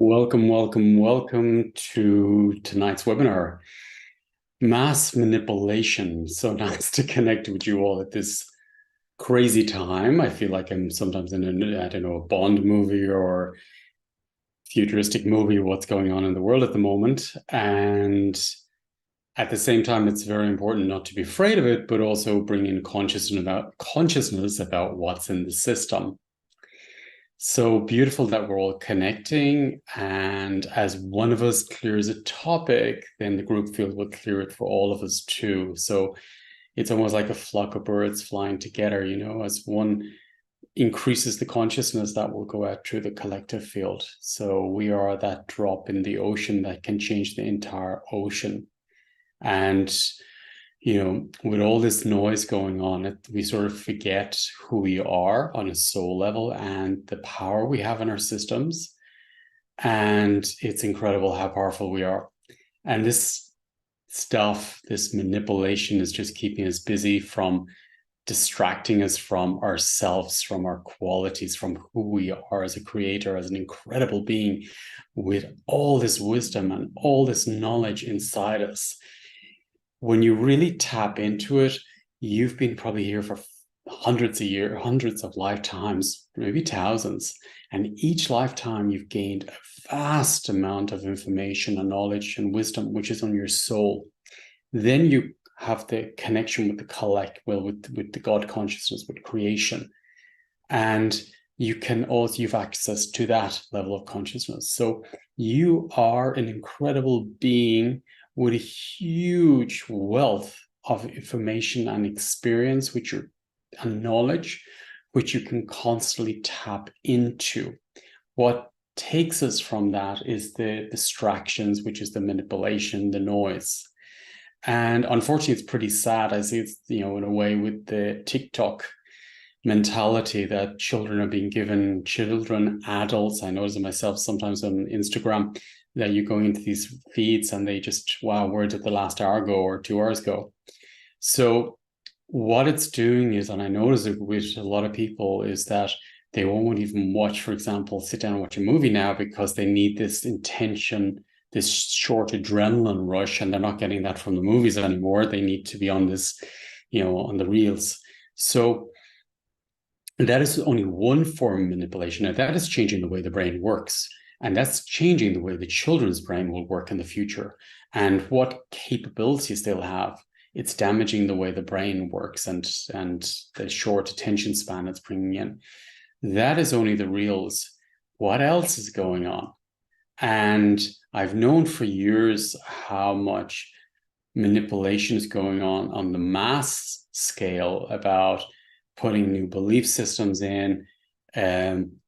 Welcome, welcome, welcome to tonight's webinar, Mass Manipulation. So nice to connect with you all at this crazy time. I feel like I'm sometimes in a Bond movie or futuristic movie, what's going on in the world at the moment. And at the same time, it's very important not to be afraid of it, but also bring in consciousness about what's in the system. So beautiful that we're all connecting. And as one of us clears a topic, then the group field will clear it for all of us too. So it's almost like a flock of birds flying together, as one increases the consciousness that will go out through the collective field. So we are that drop in the ocean that can change the entire ocean. And with all this noise going on, we sort of forget who we are on a soul level and the power we have in our systems. And it's incredible how powerful we are. And this stuff, this manipulation is just keeping us busy from distracting us from ourselves, from our qualities, from who we are as a creator, as an incredible being with all this wisdom and all this knowledge inside us. When you really tap into it, you've been probably here for hundreds of lifetimes, maybe thousands. And each lifetime you've gained a vast amount of information and knowledge and wisdom, which is on your soul. Then you have the connection with the collect, with the God consciousness, with creation. And you've access to that level of consciousness. So you are an incredible being with a huge wealth of information and experience, and knowledge, which you can constantly tap into. What takes us from that is the distractions, which is the manipulation, the noise. And unfortunately, it's pretty sad. I see it's, in a way with the TikTok mentality that children are being given, adults. I notice it myself sometimes on Instagram, that you go into these feeds and they just, wow, where did the last hour go or 2 hours go? So what it's doing is, and I notice it with a lot of people, is that they won't even watch, for example, sit down and watch a movie now because they need this intention, this short adrenaline rush, and they're not getting that from the movies anymore. They need to be on this, on the reels. So that is only one form of manipulation. Now, that is changing the way the brain works. And that's changing the way the children's brain will work in the future and what capabilities they'll have. It's damaging the way the brain works and the short attention span it's bringing in. That is only the reals. What else is going on? And I've known for years how much manipulation is going on the mass scale about putting new belief systems in,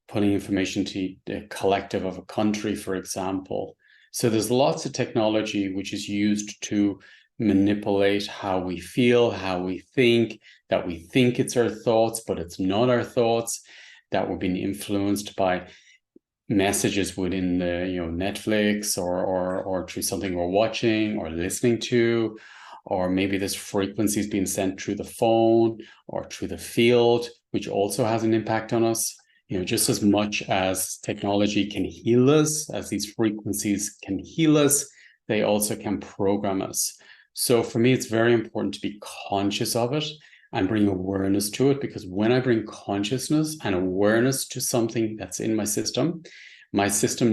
putting information to the collective of a country, for example. So there's lots of technology which is used to manipulate how we feel, how we think, that we think it's our thoughts, but it's not our thoughts, that we're being influenced by messages within the Netflix or through something we're watching or listening to, or maybe this frequency is being sent through the phone or through the field, which also has an impact on us. Just as much as technology can heal us, as these frequencies can heal us, they also can program us. So for me, it's very important to be conscious of it and bring awareness to it, because when I bring consciousness and awareness to something that's in my system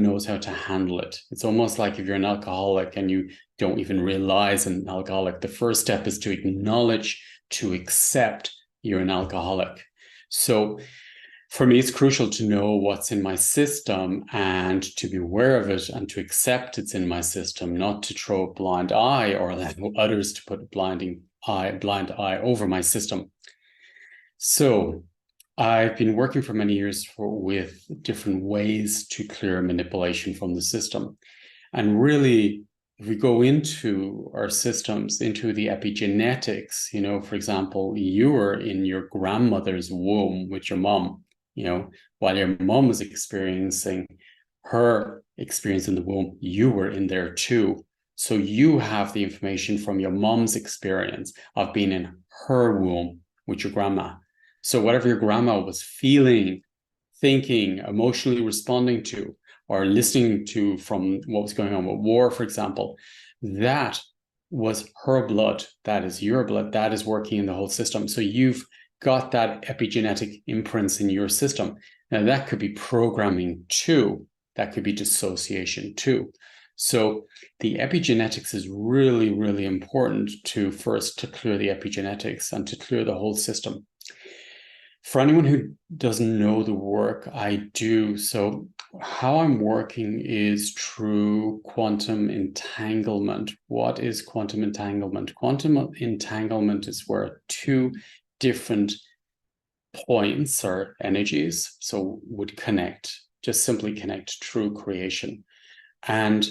knows how to handle it. It's almost like if you're an alcoholic and you don't even realize an alcoholic, the first step is to acknowledge, to accept you're an alcoholic. So for me, it's crucial to know what's in my system and to be aware of it and to accept it's in my system, not to throw a blind eye or allow others to put a blind eye over my system. So I've been working for many years with different ways to clear manipulation from the system. And really, if we go into our systems, into the epigenetics, for example, you were in your grandmother's womb with your mom, while your mom was experiencing her experience in the womb, you were in there too. So you have the information from your mom's experience of being in her womb with your grandma. So whatever your grandma was feeling, thinking, emotionally responding to, or listening to from what was going on with war, for example, that was her blood, that is your blood, that is working in the whole system. So you've got that epigenetic imprints in your system. Now that could be programming too, that could be dissociation too. So the epigenetics is really, really important to first to clear the epigenetics and to clear the whole system. For anyone who doesn't know the work I do, so how I'm working is through quantum entanglement. What is quantum entanglement? Quantum entanglement is where two different points or energies so would connect, just simply connect through creation. And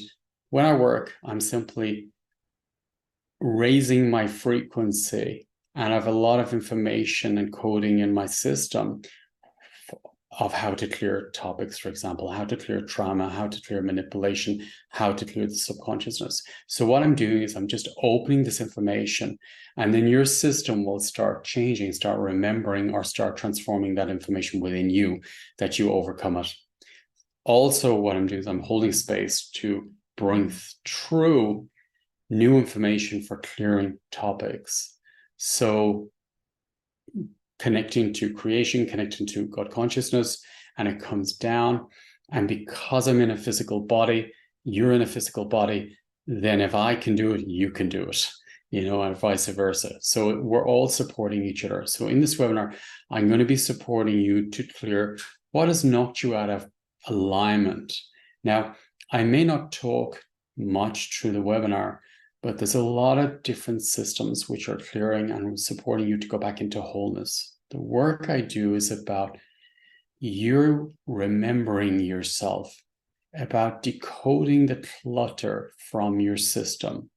when I work, I'm simply raising my frequency, and I have a lot of information and coding in my system of how to clear topics, for example, how to clear trauma, how to clear manipulation, how to clear the subconsciousness. So what I'm doing is I'm just opening this information, and then your system will start changing, start remembering, or start transforming that information within you, that you overcome it. Also, what I'm doing is I'm holding space to bring through new information for clearing topics. So connecting to creation, connecting to God consciousness, and it comes down. And because I'm in a physical body, you're in a physical body, then if I can do it, you can do it, and vice versa. So we're all supporting each other. So in this webinar, I'm going to be supporting you to clear what has knocked you out of alignment. Now, I may not talk much through the webinar, but there's a lot of different systems which are clearing and supporting you to go back into wholeness. The work I do is about you remembering yourself, about decoding the clutter from your system,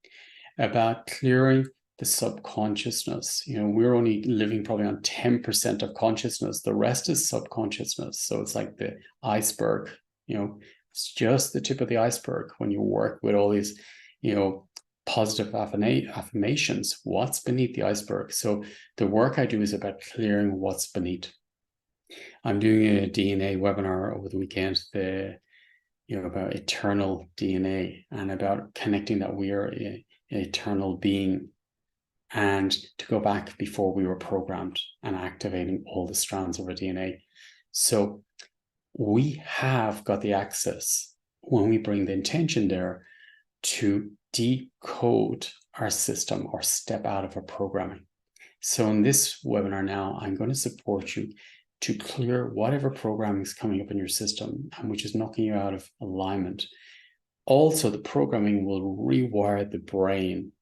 about clearing the subconsciousness. We're only living probably on 10% of consciousness. The rest is subconsciousness. So it's like the iceberg, it's just the tip of the iceberg when you work with all these, positive affirmations, what's beneath the iceberg. So the work I do is about clearing what's beneath. I'm doing a DNA webinar over the weekend, about eternal DNA and about connecting that we are an eternal being, and to go back before we were programmed and activating all the strands of our DNA. So we have got the access, when we bring the intention there, to decode our system or step out of our programming. So in this webinar now, I'm going to support you to clear whatever programming is coming up in your system and which is knocking you out of alignment. Also, the programming will rewire the brain.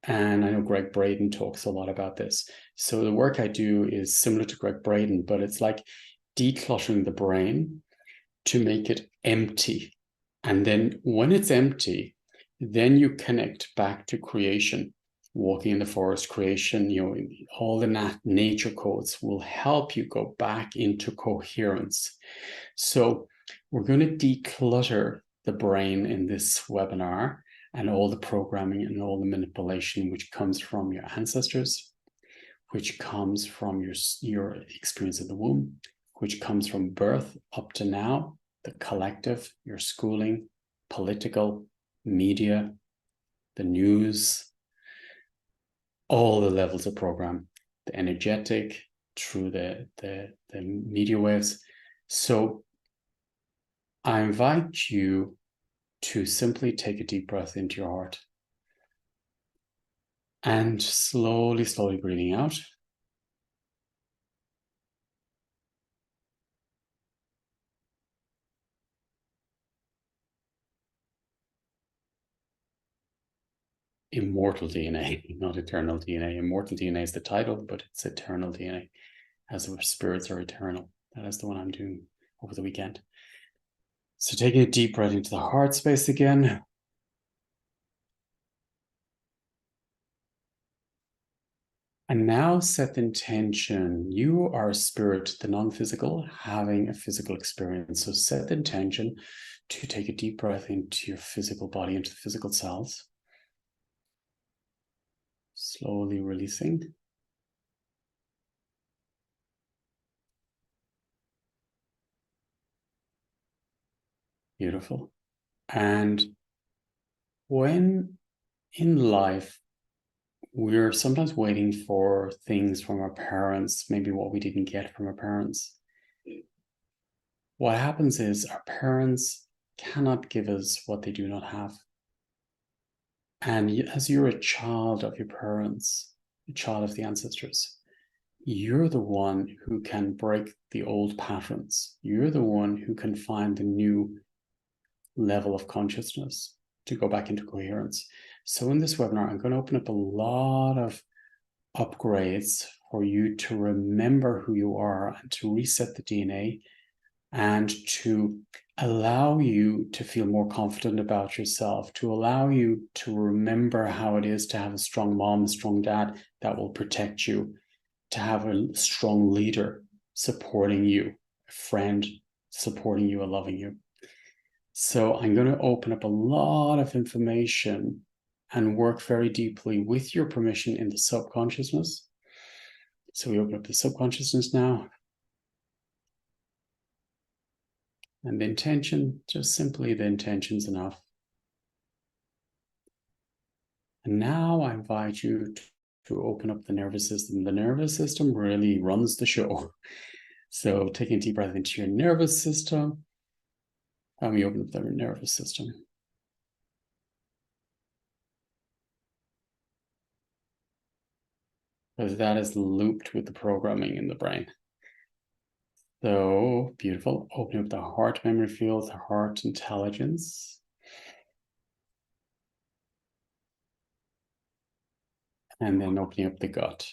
And I know Greg Braden talks a lot about this. So the work I do is similar to Greg Braden, but it's like decluttering the brain to make it empty. And then when it's empty, then you connect back to creation, walking in the forest, creation, all the nature codes will help you go back into coherence. So we're going to declutter the brain in this webinar and all the programming and all the manipulation which comes from your ancestors, which comes from your experience in the womb, which comes from birth up to now, the collective, your schooling, political, media, the news, all the levels of program, the energetic, through the media waves. So I invite you to simply take a deep breath into your heart and slowly, slowly breathing out. Immortal DNA, not eternal DNA. Immortal DNA is the title, but it's eternal DNA, as our spirits are eternal. That is the one I'm doing over the weekend. So taking a deep breath into the heart space again. And now set the intention. You are a spirit, the non-physical, having a physical experience. So set the intention to take a deep breath into your physical body, into the physical cells. Slowly releasing. Beautiful. And when in life we're sometimes waiting for things from our parents, maybe what we didn't get from our parents, what happens is our parents cannot give us what they do not have. And as you're a child of your parents, a child of the ancestors, you're the one who can break the old patterns. You're the one who can find the new level of consciousness to go back into coherence. So in this webinar, I'm going to open up a lot of upgrades for you to remember who you are and to reset the DNA and to allow you to feel more confident about yourself, to allow you to remember how it is to have a strong mom, a strong dad that will protect you, to have a strong leader supporting you, a friend supporting you and loving you. So I'm going to open up a lot of information and work very deeply with your permission in the subconsciousness. So we open up the subconsciousness now. And the intention, just simply the intention's enough. And now I invite you to open up the nervous system. The nervous system really runs the show. So taking a deep breath into your nervous system, and we open up the nervous system. Because that is looped with the programming in the brain. So beautiful. Open up the heart memory field, the heart intelligence. And then opening up the gut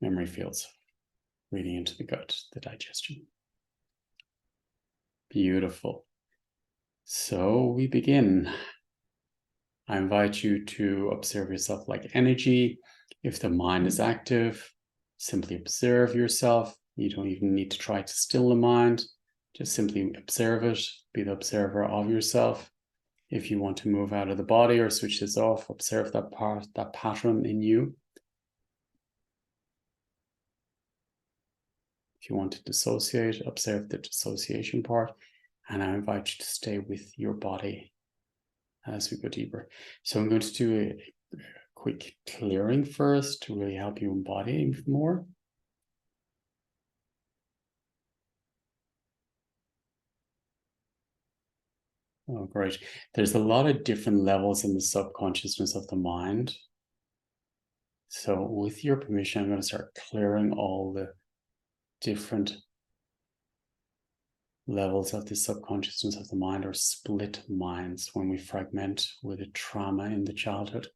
memory fields, reading into the gut, the digestion. Beautiful. So we begin. I invite you to observe yourself like energy. If the mind is active, simply observe yourself. You don't even need to try to still the mind. Just simply observe it. Be the observer of yourself. If you want to move out of the body or switch this off, observe that part, that pattern in you. If you want to dissociate, observe the dissociation part. And I invite you to stay with your body as we go deeper. So I'm going to do a quick clearing first to really help you embody more. Oh, great. There's a lot of different levels in the subconsciousness of the mind. So with your permission, I'm going to start clearing all the different levels of the subconsciousness of the mind, or split minds, when we fragment with a trauma in the childhood.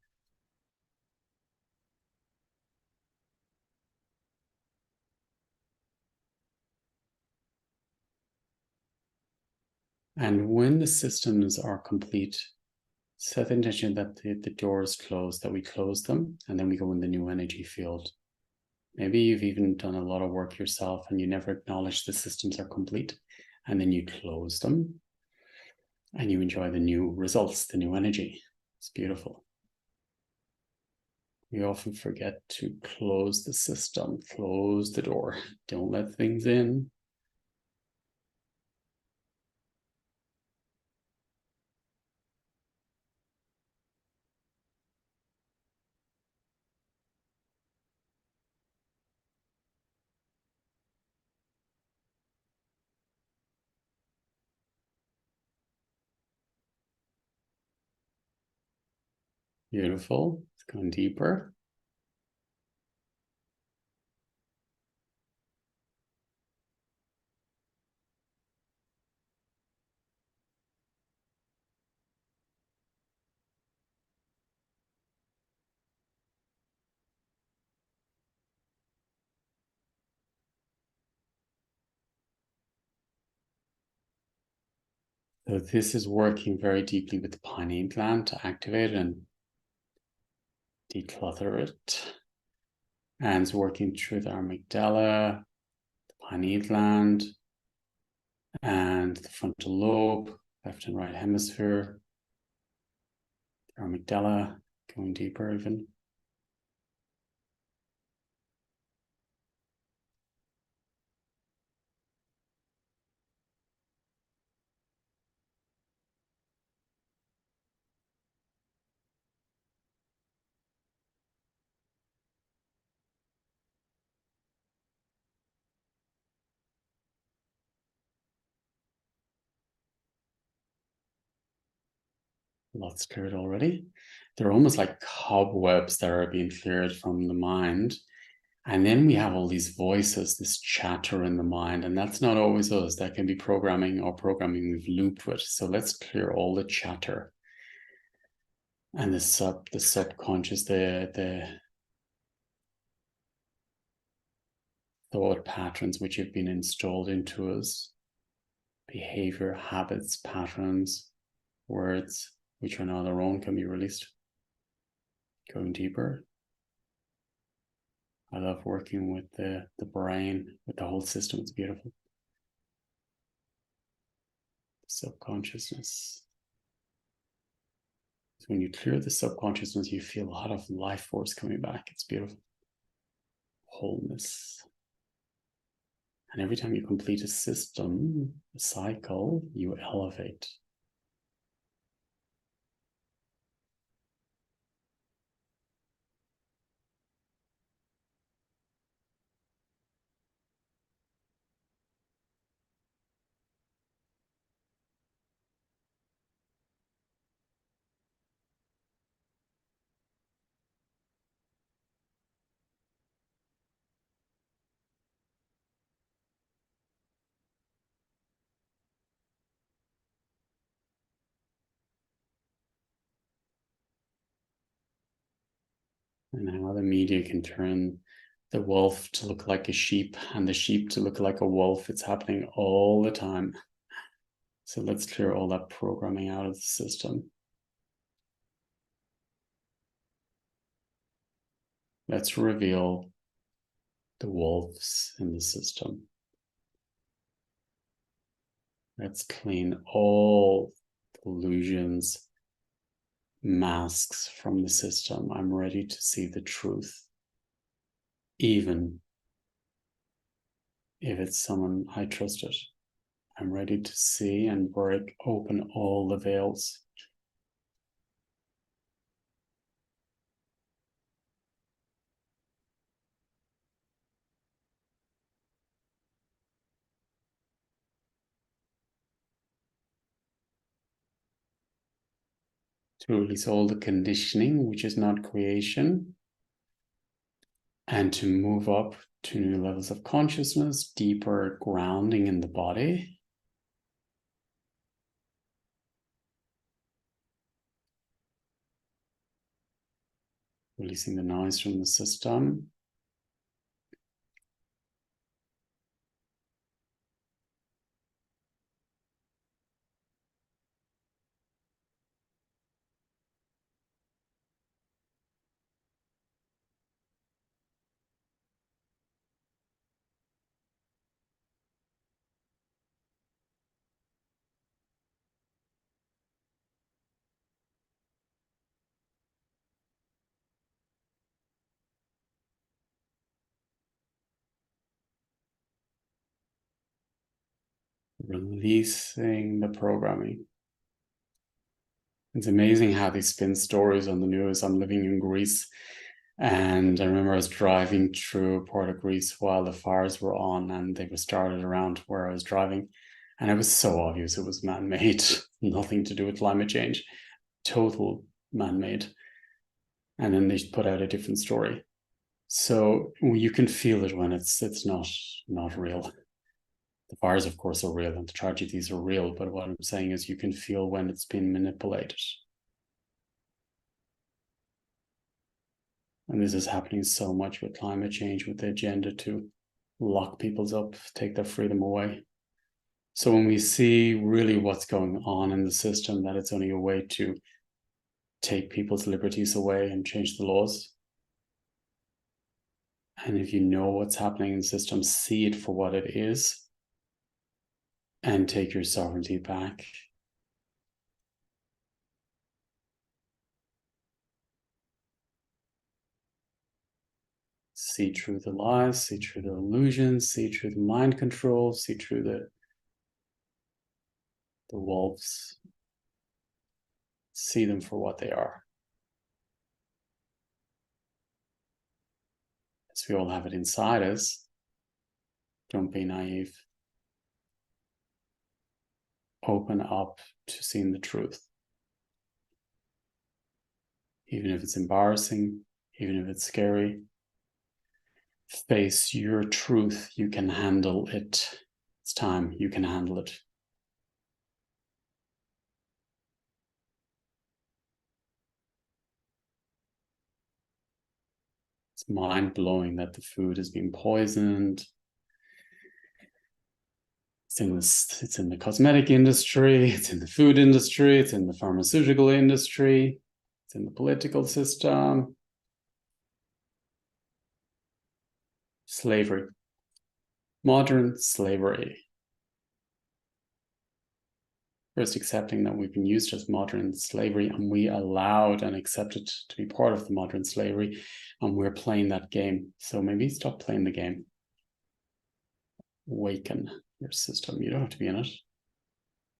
And when the systems are complete, set the intention that the doors close, that we close them, and then we go in the new energy field. Maybe you've even done a lot of work yourself and you never acknowledge the systems are complete, and then you close them and you enjoy the new results, the new energy. It's beautiful. We often forget to close the system, close the door, don't let things in. Beautiful. It's going deeper. So this is working very deeply with the pineal gland to activate and declutter it. And it's working through the amygdala, the pineal gland, and the frontal lobe, left and right hemisphere, the amygdala, going deeper even. Lots cleared already. They're almost like cobwebs that are being cleared from the mind. And then we have all these voices, this chatter in the mind, and that's not always us. That can be programming or programming we've looped with. So let's clear all the chatter and the subconscious, the thought patterns which have been installed into us, behavior, habits, patterns, words which are not our own can be released. Going deeper. I love working with the brain, with the whole system. It's beautiful. Subconsciousness. So when you clear the subconsciousness, you feel a lot of life force coming back. It's beautiful. Wholeness. And every time you complete a system, a cycle, you elevate. And how the media can turn the wolf to look like a sheep and the sheep to look like a wolf. It's happening all the time. So let's clear all that programming out of the system. Let's reveal the wolves in the system. Let's clean all illusions, masks from the system. I'm ready to see the truth, even if it's someone I trusted. I'm ready to see and break open all the veils. To release all the conditioning, which is not creation, and to move up to new levels of consciousness, deeper grounding in the body. Releasing the noise from the system. Releasing the programming. It's amazing how they spin stories on the news. I'm living in Greece, and I remember I was driving through part of Greece while the fires were on, and they were started around where I was driving, and it was so obvious it was man-made, nothing to do with climate change, total man-made. And then they put out a different story, so you can feel it when it's not real. The fires, of course, are real, and the tragedies are real. But what I'm saying is, you can feel when it's been manipulated. And this is happening so much with climate change, with the agenda to lock people's up, take their freedom away. So when we see really what's going on in the system, that it's only a way to take people's liberties away and change the laws. And if you know what's happening in the system, see it for what it is and take your sovereignty back. See through the lies, see through the illusions, see through the mind control, see through the wolves. See them for what they are. As we all have it inside us, don't be naive. Open up to seeing the truth. even if it's embarrassing, even if it's scary. Face your truth. You can handle it. It's time. You can handle it. It's mind blowing that the food has been poisoned. It's in the cosmetic industry, it's in the food industry, it's in the pharmaceutical industry, it's in the political system. Slavery. Modern slavery. First accepting that we've been used as modern slavery and we allowed and accepted to be part of the modern slavery, and we're playing that game. So maybe stop playing the game. Awaken your system. You don't have to be in it.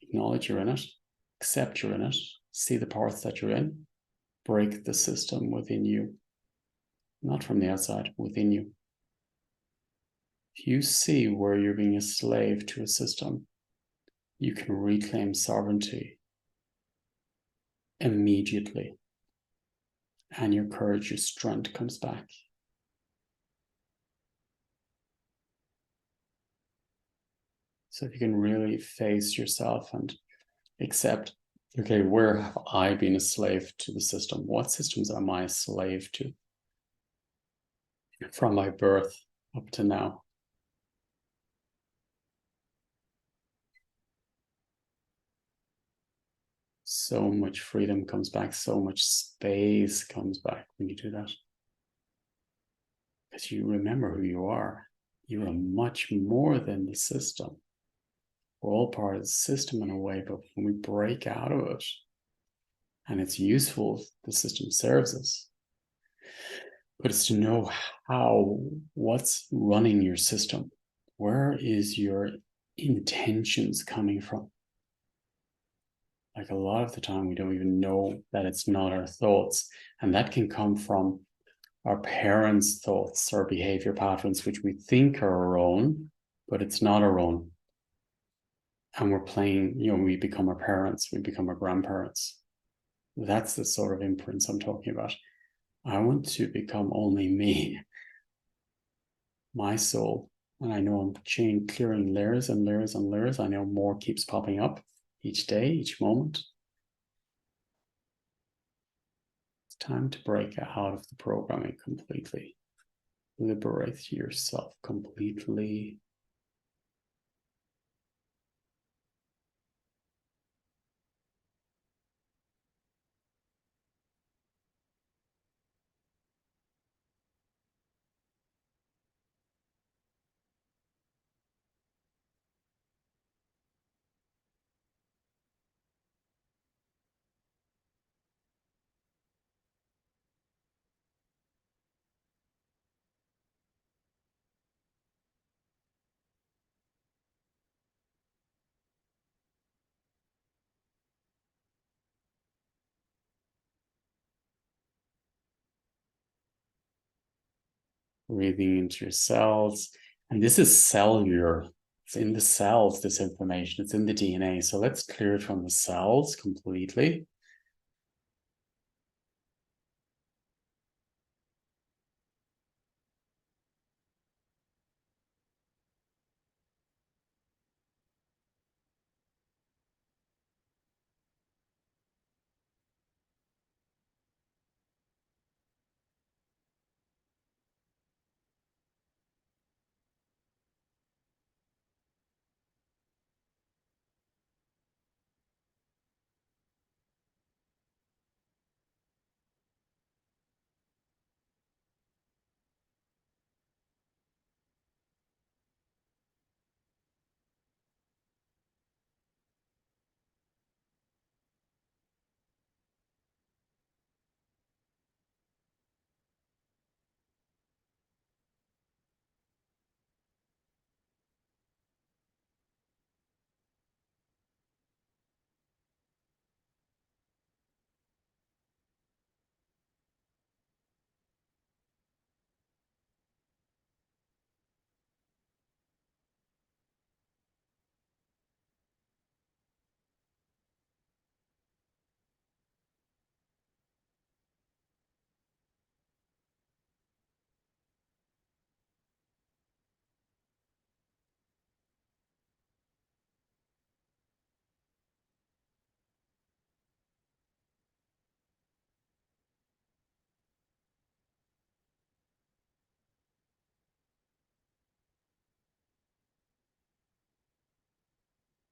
Acknowledge you're in it. Accept you're in it. See the parts that you're in. Break the system within you. Not from the outside, within you. If you see where you're being a slave to a system, you can reclaim sovereignty immediately. And your courage, your strength comes back. So if you can really face yourself and accept, okay, where have I been a slave to the system? What systems am I a slave to? From my birth up to now. So much freedom comes back, so much space comes back when you do that. Because you remember who you are. You are much more than the system. We're all part of the system in a way, but when we break out of it, and it's useful, the system serves us. But it's to know what's running your system. Where is your intentions coming from? Like a lot of the time, we don't even know that it's not our thoughts. And that can come from our parents' thoughts or behavior patterns, which we think are our own, but it's not our own. And we're playing, we become our parents, we become our grandparents. That's the sort of imprints I'm talking about. I want to become only me, my soul. And I know I'm clearing layers and layers and layers. I know more keeps popping up each day, each moment. It's time to break out of the programming completely. Liberate yourself completely. Breathing into your cells. And this is cellular. It's in the cells, this information. It's in the DNA. So let's clear it from the cells completely.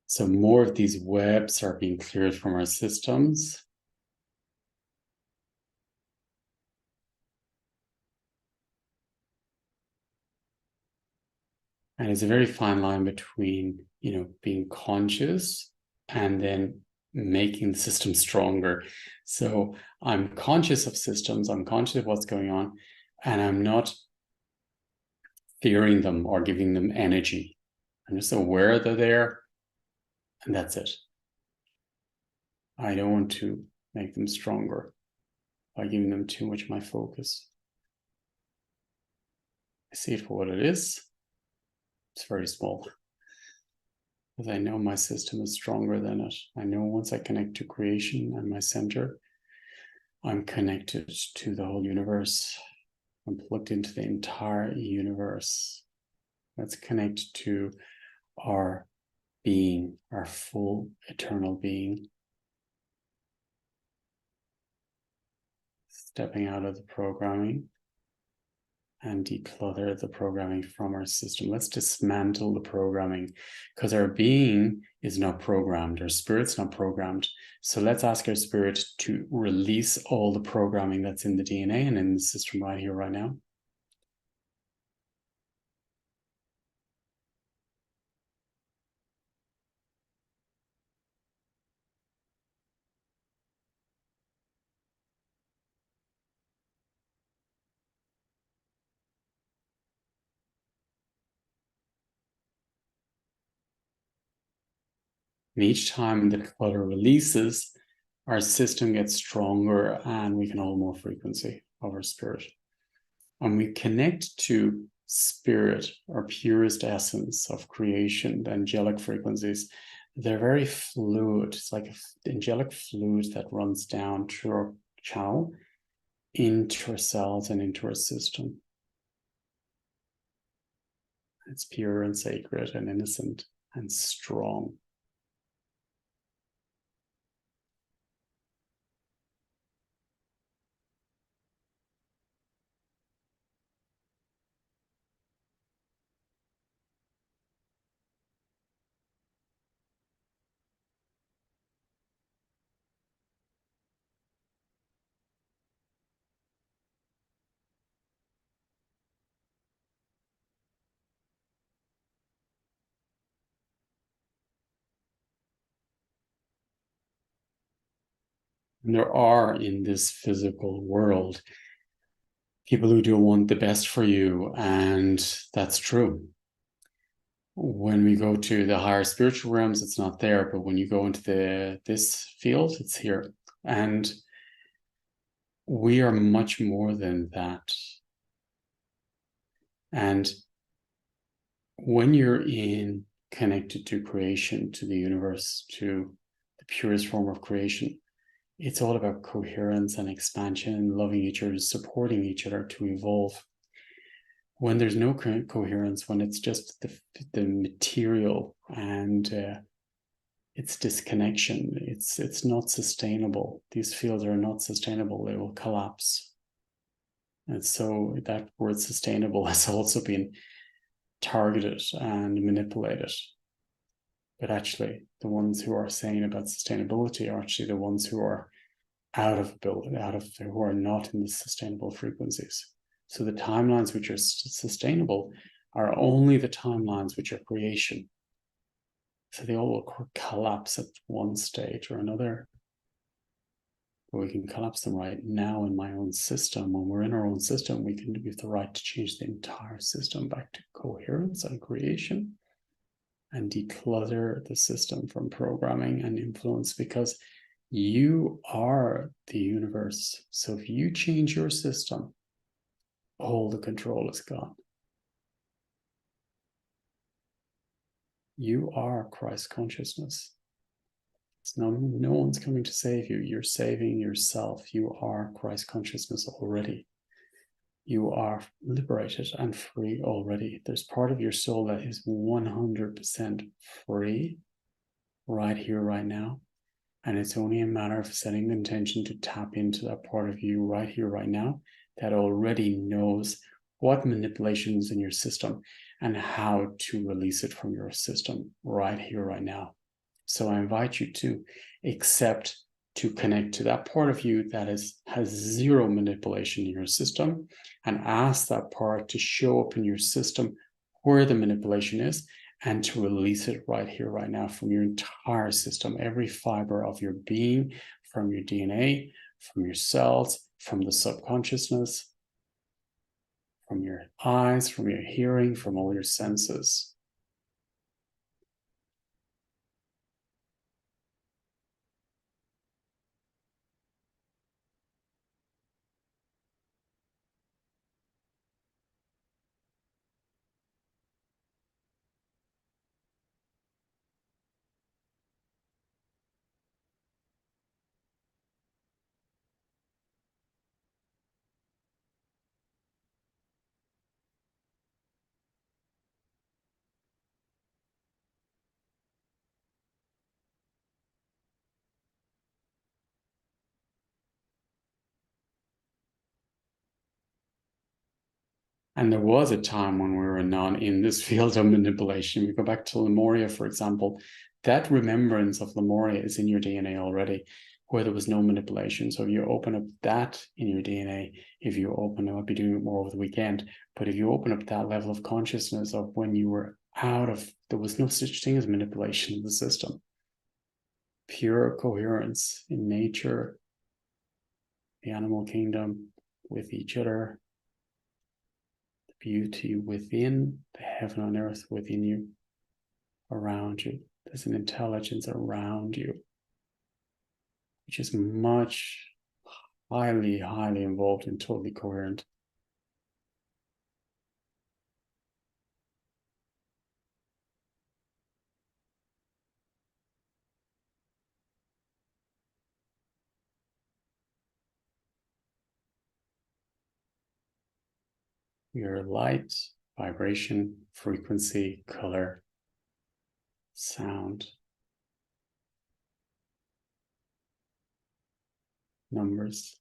So more of these webs are being cleared from our systems. And it's a very fine line between, being conscious and then making the system stronger. So I'm conscious of systems, I'm conscious of what's going on, and I'm not fearing them or giving them energy. I'm just aware they're there, and that's it. I don't want to make them stronger by giving them too much of my focus. I see it for what it is. It's very small. Because I know my system is stronger than it. I know once I connect to creation and my center, I'm connected to the whole universe. I'm plugged into the entire universe. Let's connect to our being, our full eternal being. Stepping out of the programming and declutter the programming from our system. Let's dismantle the programming because our being is not programmed, our spirit's not programmed. So let's ask our spirit to release all the programming that's in the DNA and in the system right here, right now. And each time the clutter releases, our system gets stronger and we can hold more frequency of our spirit. And we connect to spirit, our purest essence of creation, the angelic frequencies. They're very fluid. It's like an angelic fluid that runs down through our channel into our cells and into our system. It's pure and sacred and innocent and strong. And there are in this physical world people who do want the best for you, and that's true. When we go to the higher spiritual realms, it's not there, but when you go into this field, it's here. And we are much more than that. And when you're connected to creation, to the universe, to the purest form of creation, it's all about coherence and expansion, loving each other, supporting each other to evolve. When there's no coherence, when it's just the material and it's disconnection, it's not sustainable. These fields are not sustainable. They will collapse. And so that word sustainable has also been targeted and manipulated. But actually, the ones who are saying about sustainability are actually the ones who are who are not in the sustainable frequencies. So the timelines which are sustainable are only the timelines which are creation. So they all will collapse at one stage or another. But we can collapse them right now in my own system. When we're in our own system, we have the right to change the entire system back to coherence and creation and declutter the system from programming and influence, because you are the universe. So if you change your system, all the control is gone. You are Christ consciousness. No one's coming to save you. You're saving yourself. You are Christ consciousness already. You are liberated and free already. There's part of your soul that is 100% free right here, right now. And it's only a matter of setting the intention to tap into that part of you right here, right now, that already knows what manipulation is in your system and how to release it from your system right here, right now. So I invite you to accept, to connect to that part of you that has zero manipulation in your system, and ask that part to show up in your system where the manipulation is, and to release it right here, right now, from your entire system, every fiber of your being, from your DNA, from your cells, from the subconsciousness, from your eyes, from your hearing, from all your senses. And there was a time when we were not in this field of manipulation. We go back to Lemuria, for example. That remembrance of Lemuria is in your DNA already, where there was no manipulation. So if you open up that in your DNA, if you open up, I'll be doing it more over the weekend, but if you open up that level of consciousness of when you were out of, there was no such thing as manipulation of the system. Pure coherence in nature, the animal kingdom, with each other, beauty within, the heaven on earth within you, around you. There's an intelligence around you, which is much highly, highly involved and totally coherent. Your light, vibration, frequency, color, sound, numbers.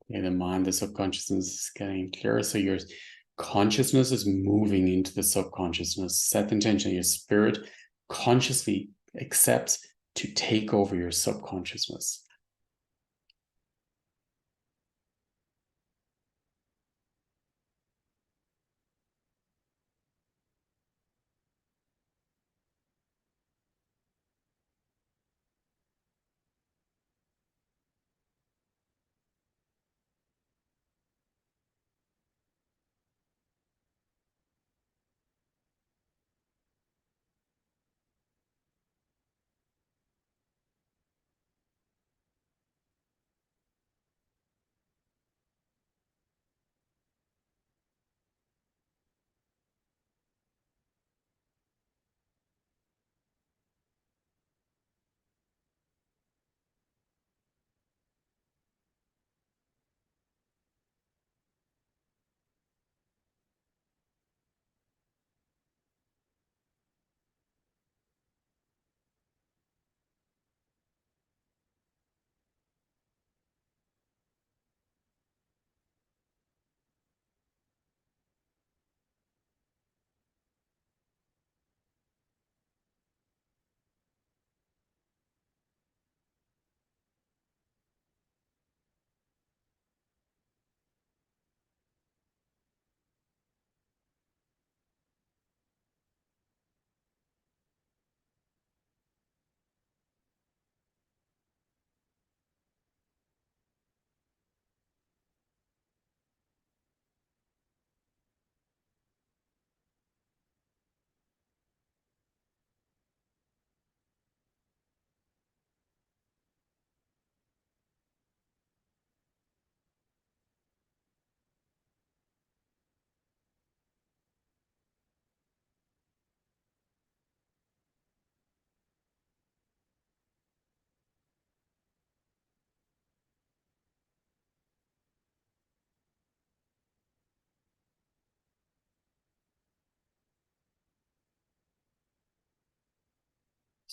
Okay, the mind, the subconsciousness is getting clearer. So your consciousness is moving into the subconsciousness. Set the intention. Your spirit consciously accepts to take over your subconsciousness.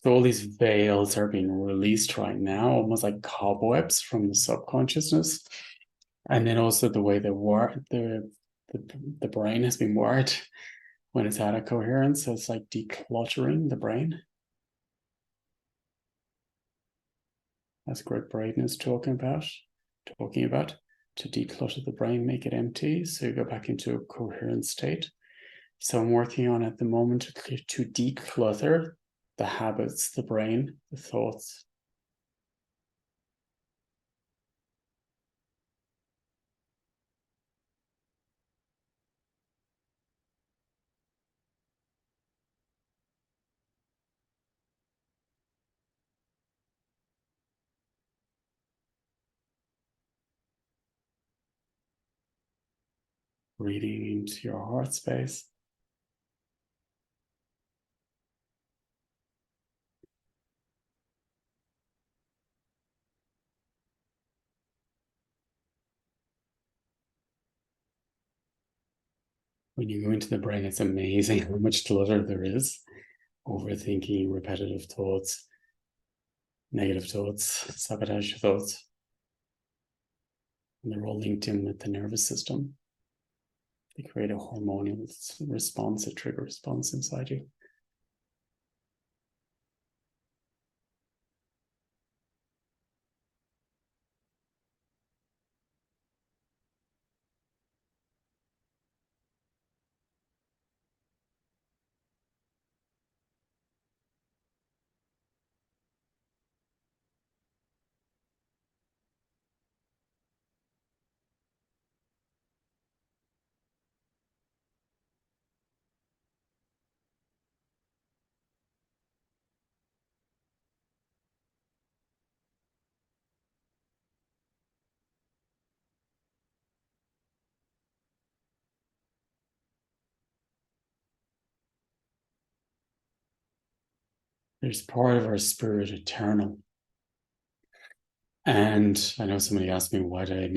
So all these veils are being released right now, almost like cobwebs from the subconsciousness. And then also the way the, the brain has been wired when it's out of coherence. So it's like decluttering the brain. That's Greg Braden is talking about to declutter the brain, make it empty, so you go back into a coherent state. So I'm working on at the moment to declutter the habits, the brain, the thoughts. Breathing into your heart space. When you go into the brain, it's amazing how much clutter there is. Overthinking, repetitive thoughts, negative thoughts, sabotage thoughts. And they're all linked in with the nervous system. They create a hormonal response, a trigger response inside you. There's part of our spirit eternal. And I know somebody asked me why did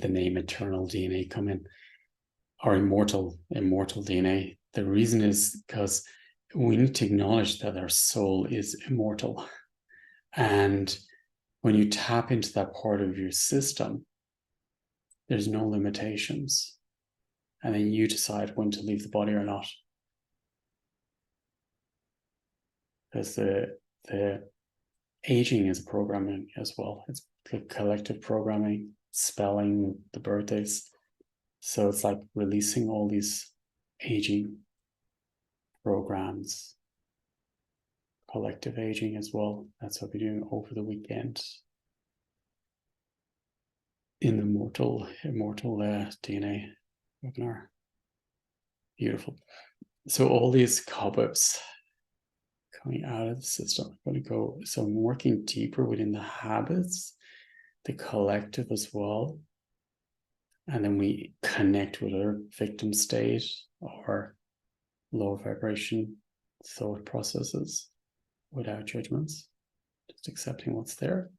the name eternal DNA come in? Or immortal DNA. The reason is because we need to acknowledge that our soul is immortal. And when you tap into that part of your system, there's no limitations. And then you decide when to leave the body or not. Because the aging is programming as well. It's the collective programming, spelling the birthdays. So it's like releasing all these aging programs, collective aging as well. That's what we're doing over the weekend in the immortal DNA webinar. Beautiful. So all these cobwebs coming out of the system. I'm going to go. So I'm working deeper within the habits, the collective as well. And then we connect with our victim state or low vibration thought processes without judgments, just accepting what's there.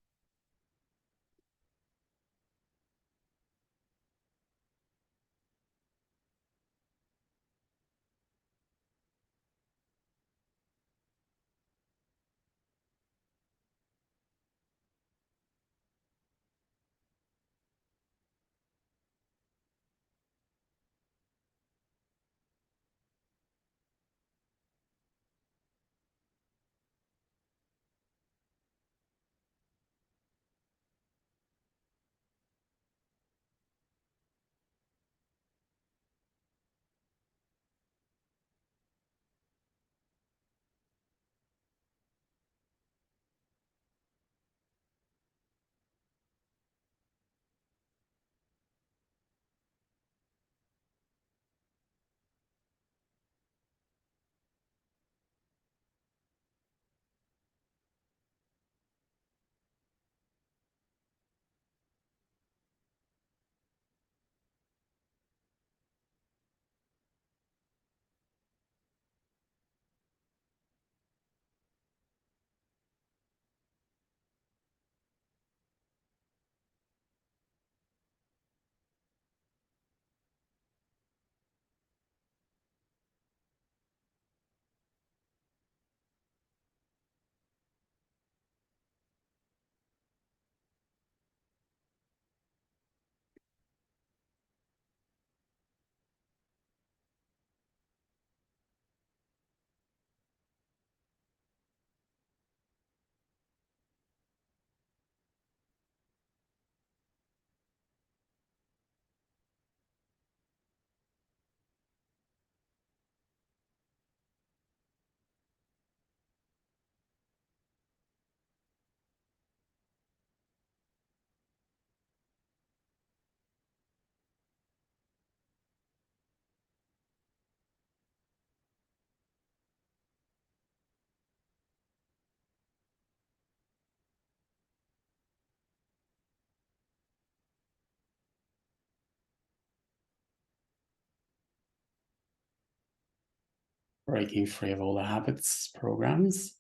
breaking free of all the habits, programs.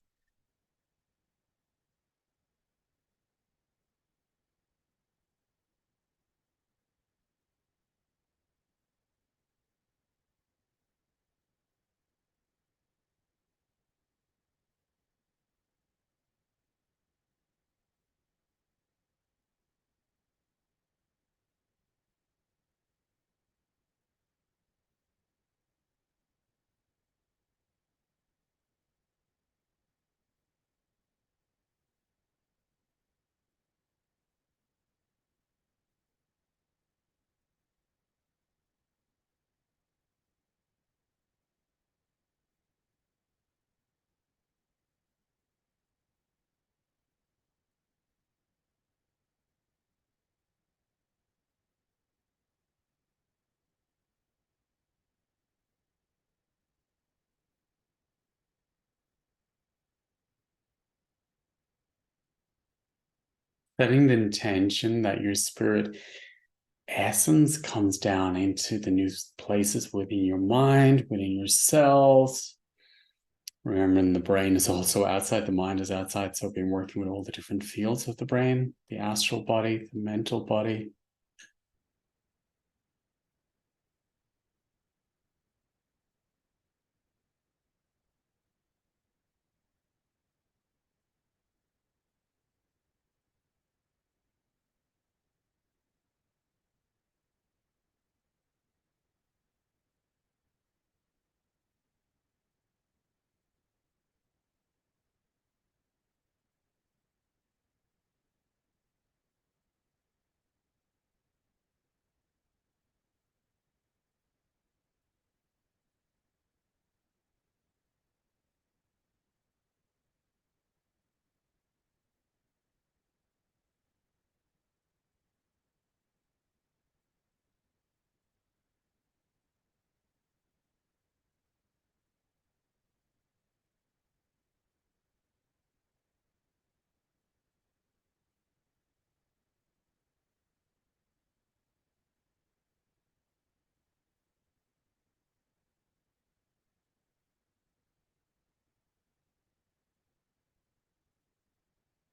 Setting the intention that your spirit essence comes down into the new places within your mind, within your cells. Remembering the brain is also outside, the mind is outside. So, being working with all the different fields of the brain, the astral body, the mental body.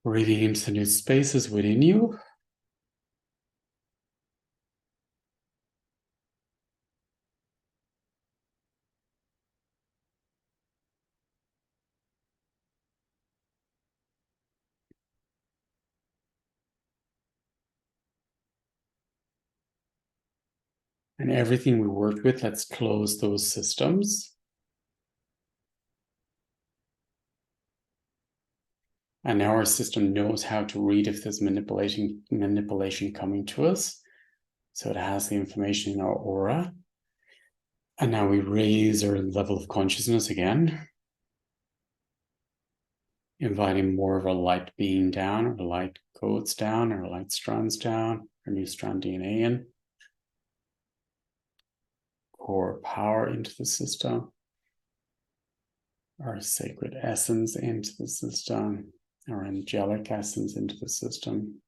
Breathing into the new spaces within you. And everything we work with, let's close those systems. And now our system knows how to read if there's manipulation coming to us. So it has the information in our aura. And now we raise our level of consciousness again, inviting more of our light being down, our light codes down, our light strands down, our new strand DNA in, core power into the system, our sacred essence into the system, our angelic essence into the system.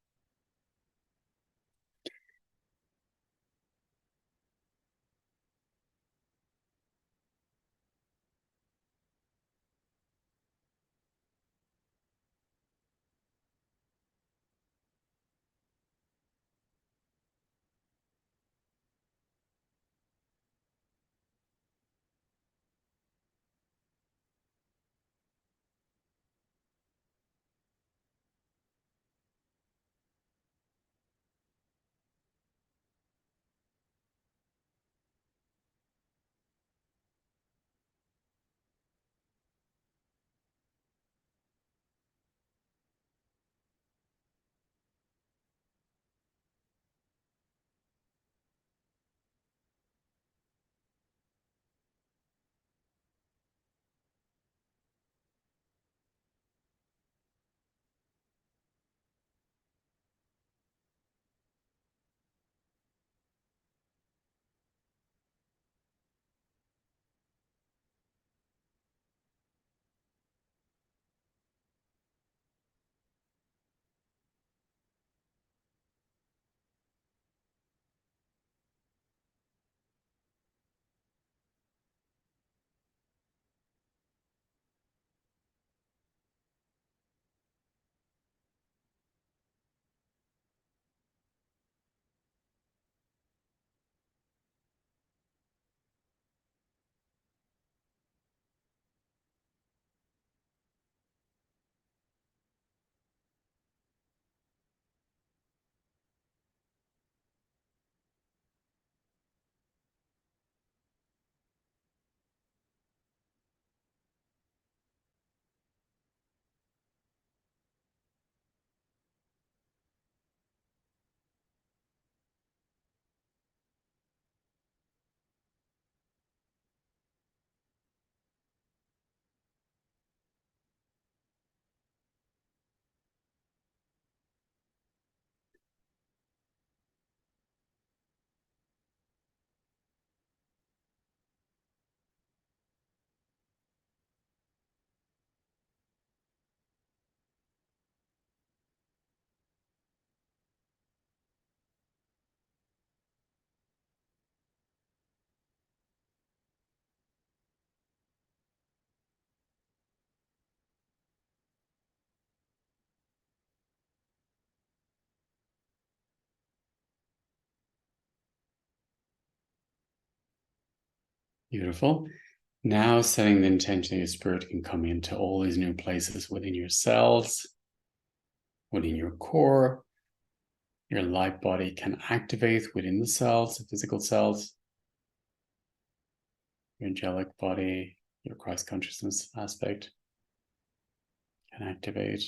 Beautiful. Now setting the intention that your spirit can come into all these new places within your cells, within your core. Your light body can activate within the cells, the physical cells. Your angelic body, your Christ consciousness aspect can activate.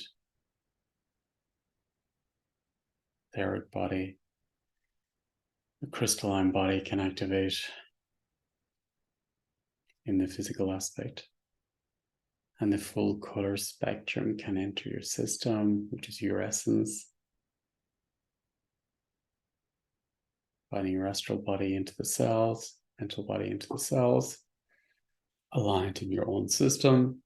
The etheric body, the crystalline body can activate in the physical aspect. And the full color spectrum can enter your system, which is your essence. Inviting your astral body into the cells, mental body into the cells, aligned in your own system.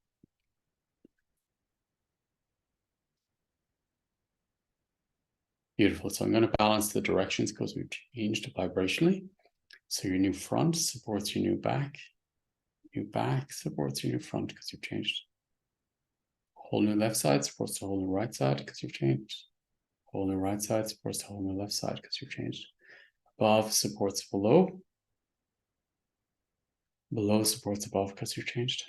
Beautiful. So I'm going to balance the directions because we've changed vibrationally. So your new front supports your new back. New back supports your new front because you've changed. Whole new left side supports the whole new right side because you've changed. Whole new right side supports the whole new left side because you've changed. Above supports below. Below supports above because you've changed.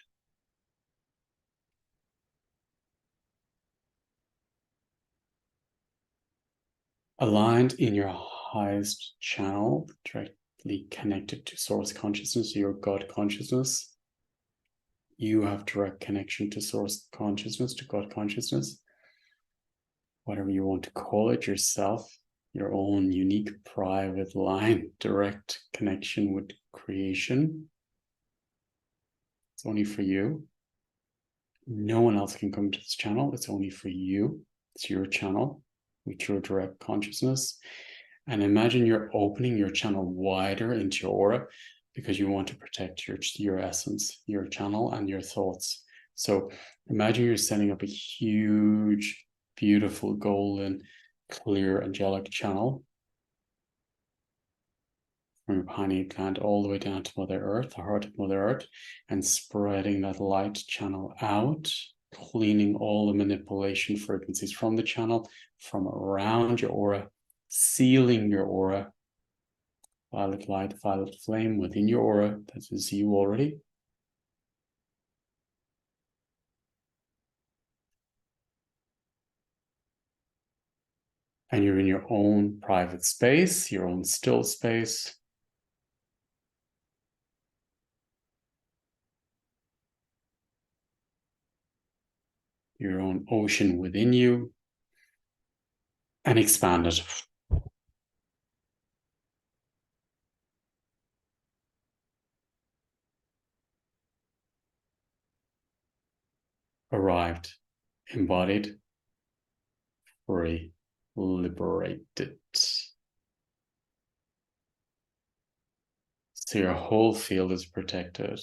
Aligned in your highest channel, directly connected to source consciousness, your God consciousness. You have direct connection to source consciousness, to God consciousness. Whatever you want to call it, yourself, your own unique private line, direct connection with creation. It's only for you. No one else can come to this channel. It's only for you. It's your channel with your direct consciousness. And imagine you're opening your channel wider into your aura because you want to protect your essence, your channel, and your thoughts. So imagine you're setting up a huge, beautiful, golden, clear, angelic channel from your pineal gland all the way down to Mother Earth, the heart of Mother Earth, and spreading that light channel out, cleaning all the manipulation frequencies from the channel, from around your aura, sealing your aura. Violet light, violet flame within your aura. That is you already. And you're in your own private space, your own still space. Your own ocean within you. And expand it. Arrived, embodied, free, liberated. So your whole field is protected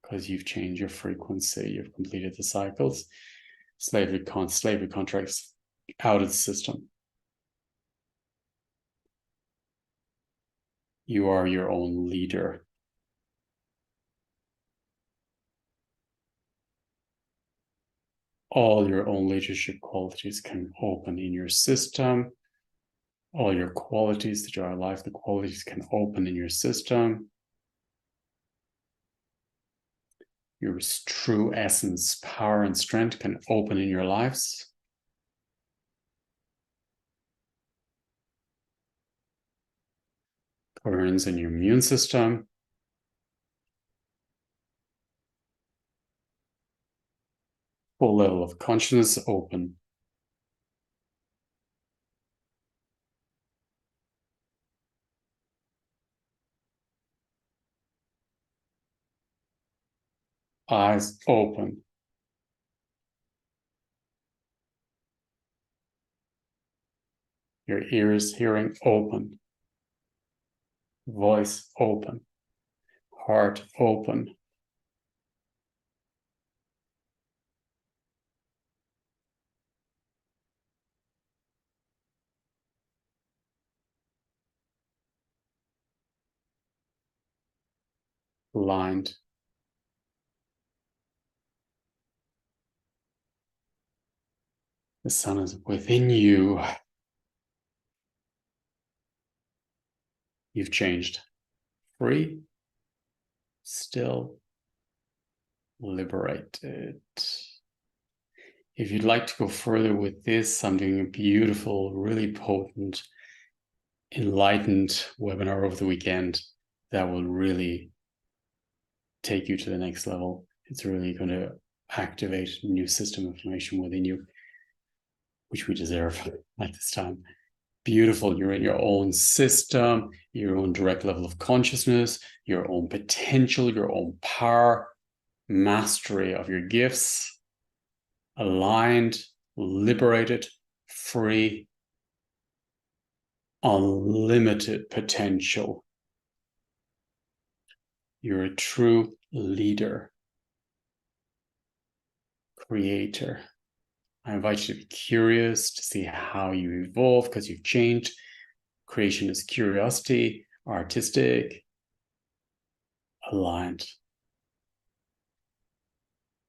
because you've changed your frequency, you've completed the cycles. Slavery contracts out of the system. You are your own leader. All your own leadership qualities can open in your system. All your qualities that are alive, the qualities can open in your system. Your true essence, power, and strength can open in your lives. Coherence in your immune system. Full level of consciousness open. Eyes open. Your ears hearing open. Voice open. Heart open. Aligned. The sun is within you. You've changed. Free, still liberated. If you'd like to go further with this, I'm doing a beautiful, really potent, enlightened webinar over the weekend that will really take you to the next level. It's really going to activate a new system of information within you, which we deserve at this time. Beautiful. You're in your own system, your own direct level of consciousness, your own potential, your own power, mastery of your gifts, aligned, liberated, free, unlimited potential. You're a true leader, creator. I invite you to be curious, to see how you evolve because you've changed. Creation is curiosity, artistic, aligned.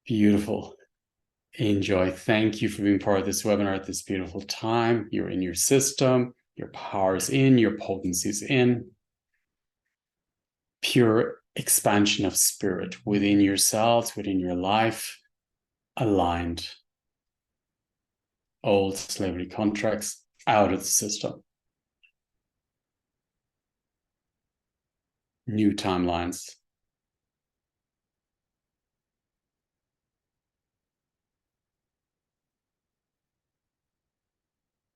Beautiful. Enjoy. Thank you for being part of this webinar at this beautiful time. You're in your system, your power's in, your potency's in. Pure expansion of spirit within yourselves, within your life, aligned. Old slavery contracts out of the system. New timelines.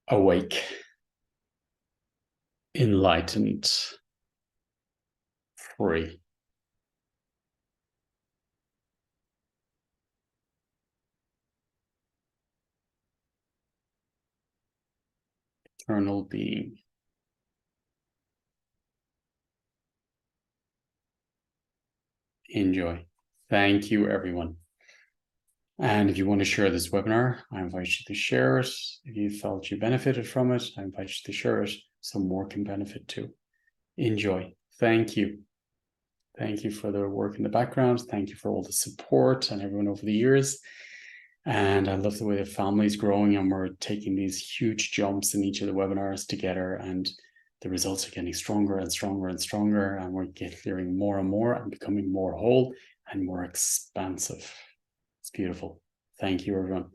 Awake. Enlightened. Free. Eternal being. Enjoy. Thank you, everyone. And if you want to share this webinar, I invite you to share it. If you felt you benefited from it, I invite you to share it so more can benefit too. Enjoy. Thank you. Thank you for the work in the background. Thank you for all the support and everyone over the years. And I love the way the family is growing and we're taking these huge jumps in each of the webinars together, and the results are getting stronger and stronger and stronger, and we're clearing more and more and becoming more whole and more expansive. It's beautiful. Thank you, everyone.